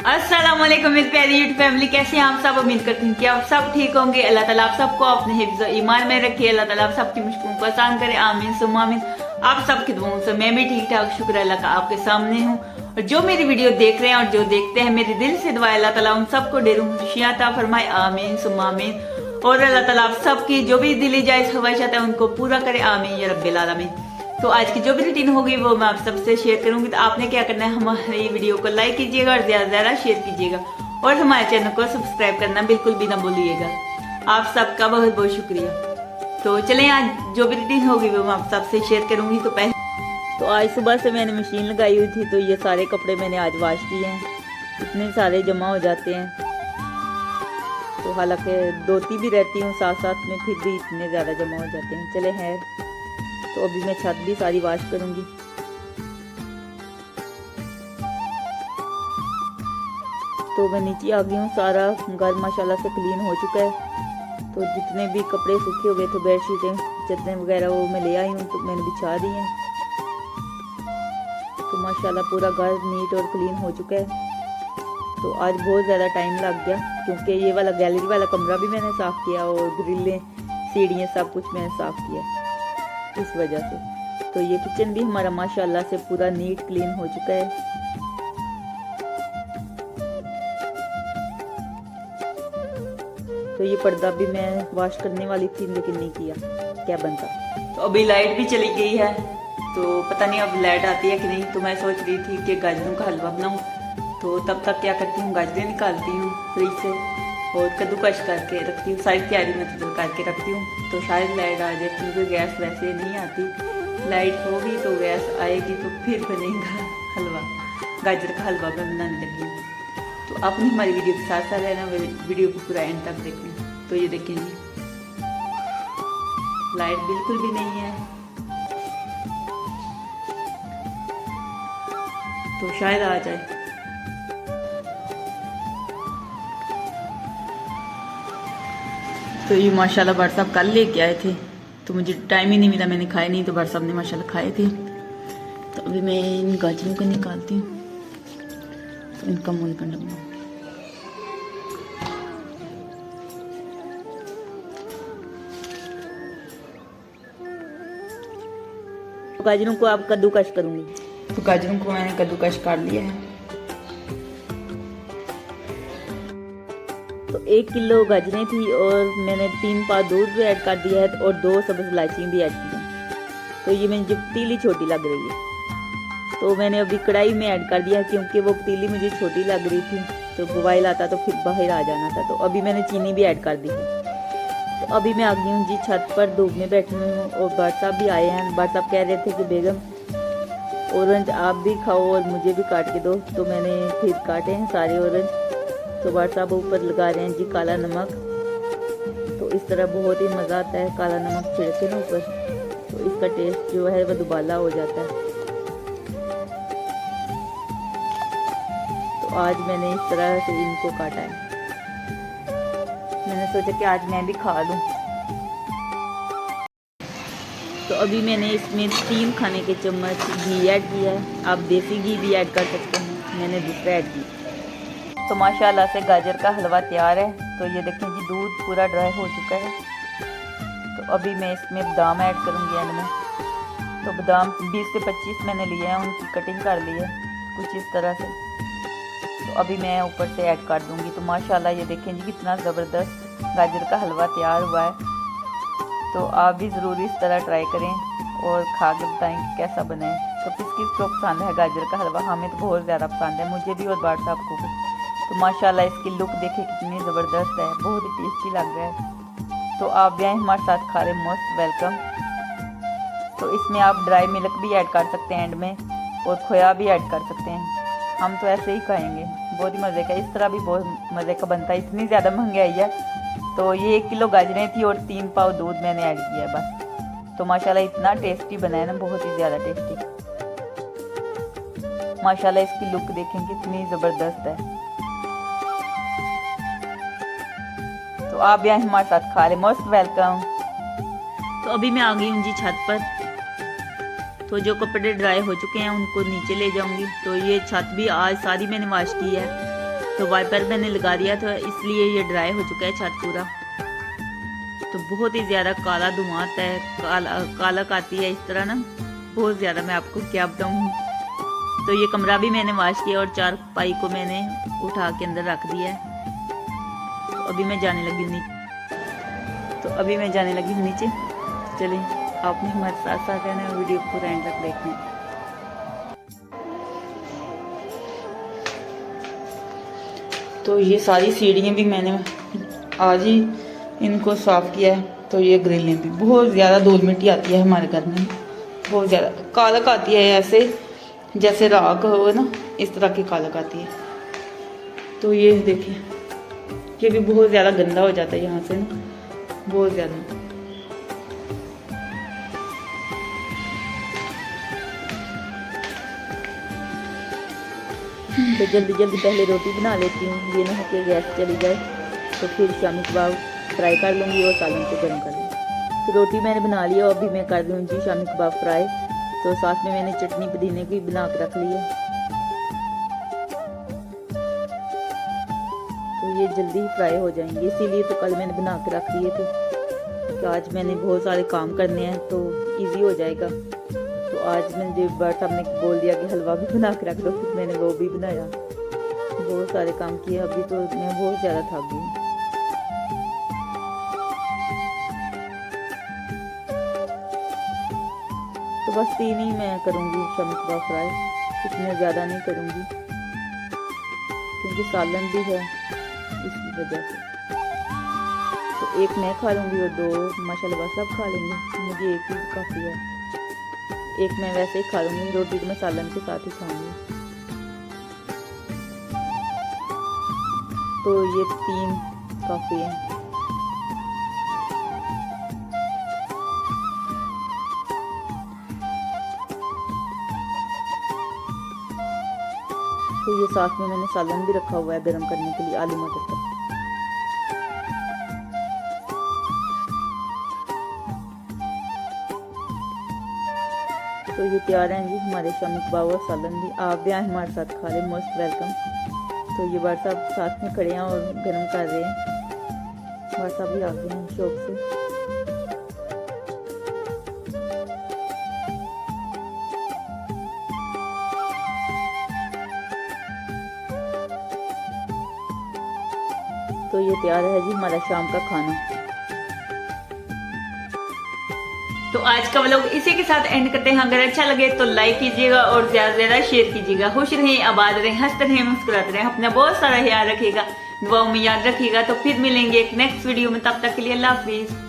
अस्सलाम वालेकुम मेरी प्यारी यूट्यूब फैमिली, कैसे हैं आप सब। उम्मीद करती हूँ कि आप सब ठीक होंगे। अल्लाह ताला आप सबको अपने हिफ्ज़ और ईमान में रखे। अल्लाह ताला आप सबकी मुश्किलों को आसान करे, आमीन सुम्मा आमीन। आप सबकी दुआओं से मैं भी ठीक ठाक, शुक्र अल्लाह का आपके सामने हूँ। और जो मेरी वीडियो देख रहे हैं और जो देखते हैं, मेरे दिल से दुआ अल्लाह ताला उन सबको ढेरों खुशियां अता फरमाए, आमीन सुम्मा आमीन। और अल्लाह ताला आप सबकी जो भी दिली जायज़ ख्वाहिशात है उनको पूरा करे, आमीन या रब्बिल आलमीन। तो आज की जो भी रूटीन होगी वो मैं आप सबसे शेयर करूंगी। तो आपने क्या करना है, हमारी वीडियो को लाइक कीजिएगा और ज्यादा से ज्यादा शेयर कीजिएगा और हमारे चैनल को सब्सक्राइब करना बिल्कुल भी ना भूलिएगा। आप सबका बहुत बहुत शुक्रिया। तो चलें, आज जो भी रूटीन होगी वो मैं आप सबसे शेयर करूंगी। तो आज सुबह से मैंने मशीन लगाई हुई थी, तो ये सारे कपड़े मैंने आज वॉश किए हैं। इतने सारे जमा हो जाते हैं, तो हालांकि धोती भी रहती हूँ साथ साथ में, फिर भी इतने ज़्यादा जमा हो जाते हैं। चले है, तो अभी मैं छत भी सारी वॉश करूंगी। तो मैं नीचे आ गई हूँ, सारा घर माशाल्लाह से क्लीन हो चुका है। तो जितने भी कपड़े सूखे हुए थे, बेडशीटें चद्दरें वगैरह, वो मैं ले आई हूँ, तो मैंने बिछा दी हैं। तो माशाल्लाह पूरा घर नीट और क्लीन हो चुका है। तो आज बहुत ज़्यादा टाइम लग गया, क्योंकि ये वाला गैलरी वाला कमरा भी मैंने साफ़ किया और ग्रिलें सीढ़ियाँ सब कुछ मैंने साफ़ किया इस वजह से। तो ये किचन भी हमारा माशाल्लाह से पूरा नीट क्लीन हो चुका है। तो ये पर्दा भी मैं वॉश करने वाली थी, लेकिन नहीं किया, क्या बनता। तो अभी लाइट भी चली गई है, तो पता नहीं अब लाइट आती है कि नहीं। तो मैं सोच रही थी कि गाजरों का हलवा बनाऊं। तो तब तक क्या करती हूँ, गाजरें निकालती हूँ फ्रिज से और कद्दूकश करके रखती हूँ, सारी तैयारी मतलब करके रखती हूँ। तो शायद लाइट आ जाए, क्योंकि गैस वैसे नहीं आती। लाइट होगी तो गैस आएगी, तो फिर बनेगा हलवा। गाजर का हलवा मैं बनाने लगी हूँ। तो आपने हमारी वीडियो के साथ साथ रहना, वीडियो को पूरा एंड तक देखना। तो ये देखें जी, लाइट बिल्कुल भी नहीं है, तो शायद आ जाए। तो ये माशाल्लाह भट्ट साहब कल लेके आए थे, तो मुझे टाइम ही नहीं मिला, मैंने खाए नहीं। तो भट्ट साहब ने माशाल्लाह खाए थे। तो अभी मैं इन गाजरों को निकालती हूँ, तो इनका मुंह कर लूँगा। तो गाजरों को आप कद्दूकश करूँगी। तो गाजरों को मैंने कद्दूकश कर लिया है। तो 1 किलो गाजरें थी और मैंने 3 पाव दूध भी ऐड कर दिया है और 2 सब्ज़ इलायची भी ऐड की है। तो ये मेरी पतीली छोटी लग रही है, तो मैंने अभी कढ़ाई में ऐड कर दिया, क्योंकि वो पतीली मुझे छोटी लग रही थी। तो बॉयल आता तो फिर बाहर आ जाना था। तो अभी मैंने चीनी भी ऐड कर दी है। तो अभी मैं आ गई हूँ जी छत पर, धूप में बैठी हुई हूँ और भट्ट साहब भी आए हैं। भट्ट साहब कह रहे थे कि बेगम ऑरेंज आप भी खाओ और मुझे भी काट के दो। तो मैंने फिर काटे हैं सारे ऑरेंज। तो भट्ट साहब ऊपर लगा रहे हैं जी काला नमक। तो इस तरह बहुत ही मज़ा आता है काला नमक छिड़के ना ऊपर, तो इसका टेस्ट जो है वह दुबाला हो जाता है। तो आज मैंने इस तरह से इनको काटा है। मैंने सोचा कि आज मैं भी खा लूँ। तो अभी मैंने इसमें 3 खाने के चम्मच घी ऐड किया है। आप देसी घी भी ऐड कर सकते हैं, मैंने दूसरा ऐड किया। तो माशाल्लाह से गाजर का हलवा तैयार है। तो ये देखें जी, दूध पूरा ड्राई हो चुका है। तो अभी मैं इसमें बादाम ऐड करूँगी एंड में। तो बादाम 20 से 25 मैंने लिए हैं, उनकी कटिंग कर ली है कुछ इस तरह से। तो अभी मैं ऊपर से ऐड कर दूँगी। तो माशाल्लाह ये देखें जी, कितना ज़बरदस्त गाजर का हलवा तैयार हुआ है। तो आप भी ज़रूर इस तरह ट्राई करें और खा के बताएँ कि कैसा बना है। तो किस किस को पसंद है गाजर का हलवा, हमें तो बहुत ज़्यादा पसंद है, मुझे भी और भट्ट साहब को भी। तो माशाल्लाह इसकी लुक देखे कितनी ज़बरदस्त है, बहुत ही टेस्टी लग रहा है। तो आप भी आए हमारे साथ खा रहे, मोस्ट वेलकम। तो इसमें आप ड्राई मिल्क भी ऐड कर सकते हैं एंड में, और खोया भी ऐड कर सकते हैं। हम तो ऐसे ही खाएंगे, बहुत ही मज़े का। इस तरह भी बहुत मज़े का बनता है। इतनी ज़्यादा महंगाई है। तो ये 1 किलो गाजरें थी और 3 पाव दूध मैंने ऐड किया है बस। तो माशाल्लाह इतना टेस्टी बना है ना, बहुत ही ज़्यादा टेस्टी। माशाल्लाह इसकी लुक देखें कितनी ज़बरदस्त है। तो आप यहाँ हमारे साथ खा रहे, मोस्ट वेलकम। तो अभी मैं आ गई हूँ जी छत पर। तो जो कपड़े ड्राई हो चुके हैं उनको नीचे ले जाऊंगी। तो ये छत भी आज सारी मैंने वॉश की है। तो वाइपर मैंने लगा दिया था, इसलिए ये ड्राई हो चुका है छत पूरा। तो बहुत ही ज़्यादा काला धुआं आता है, काला आती है इस तरह ना, बहुत ज़्यादा, मैं आपको क्या बताऊँ। तो ये कमरा भी मैंने वॉश किया और चारपाई को मैंने उठा के अंदर रख दिया है। तो अभी मैं जाने लगी हूँ नीचे। चलिए, आपने हमारे साथ साथ रहना है, वीडियो को एंड तक देखना। तो ये सारी सीढ़ियाँ भी मैंने आज ही इनको साफ़ किया है। तो ये ग्रिलें भी, बहुत ज़्यादा धूल मिट्टी आती है हमारे घर में, बहुत ज़्यादा कालक आती है, ऐसे जैसे राख हो ना, इस तरह की कालक आती है। तो ये देखिए, ये भी बहुत ज़्यादा गंदा हो जाता है यहाँ से ना, बहुत ज़्यादा। तो जल्दी पहले रोटी बना लेती हूँ, ये ना हो कि गैस चली जाए। तो फिर शामी कबाब फ्राई कर लूँगी और सालन को गर्म कर लूँगी। तो रोटी मैंने बना ली और अभी मैं कर दूँ जी शामी कबाब फ्राई। तो साथ में मैंने चटनी पुदीने की बना के रख ली है। तो ये जल्दी फ्राई हो जाएंगे, इसीलिए तो कल मैंने बना के रख लिए थे कि आज मैंने बहुत सारे काम करने हैं तो ईजी हो जाएगा। तो आज मैंने जो बर्ड साहब ने बोल दिया कि हलवा भी बना के रख दो, फिर मैंने वो भी बनाया। बहुत सारे काम किए, अभी तो मैं बहुत ज़्यादा थक गई। तो बस 3 ही मैं करूँगी शामी कबाब फ्राई, इतने ज़्यादा नहीं करूँगी क्योंकि सालन भी है इस वजह से। तो 1 मैं खा लूँगी और 2 माशाल्लाह सब खा लेंगे, मुझे 1 ही काफ़ी है। 1 मैं वैसे ही खा लूँगी, रोटी तो मैं सालन के साथ ही खाऊंगी। तो ये 3 काफ़ी है। तो ये साथ में मैंने सालन भी रखा हुआ है गर्म करने के लिए, आलू मटर का। तो ये तैयार हैं जी हमारे शामी कबाब और सालन भी। आप भी आए हमारे साथ खा लें, मोस्ट वेलकम। तो ये बार साहब साथ में खड़े हैं और गर्म कर रहे हैं। बार साहब भी आ गए हैं शॉप से। तो ये तैयार है जी हमारा शाम का खाना। तो आज का व्लॉग इसी के साथ एंड करते हैं। अगर अच्छा लगे तो लाइक कीजिएगा और ज्यादा से ज्यादा शेयर कीजिएगा। खुश रहें, आबाद रहें, हंसते रहें, मुस्कुराते रहें, अपना बहुत सारा ख्याल रखिएगा, दुआओं में याद रखिएगा। तो फिर मिलेंगे एक नेक्स्ट वीडियो में, तब तक के लिए अल्लाह हाफिज।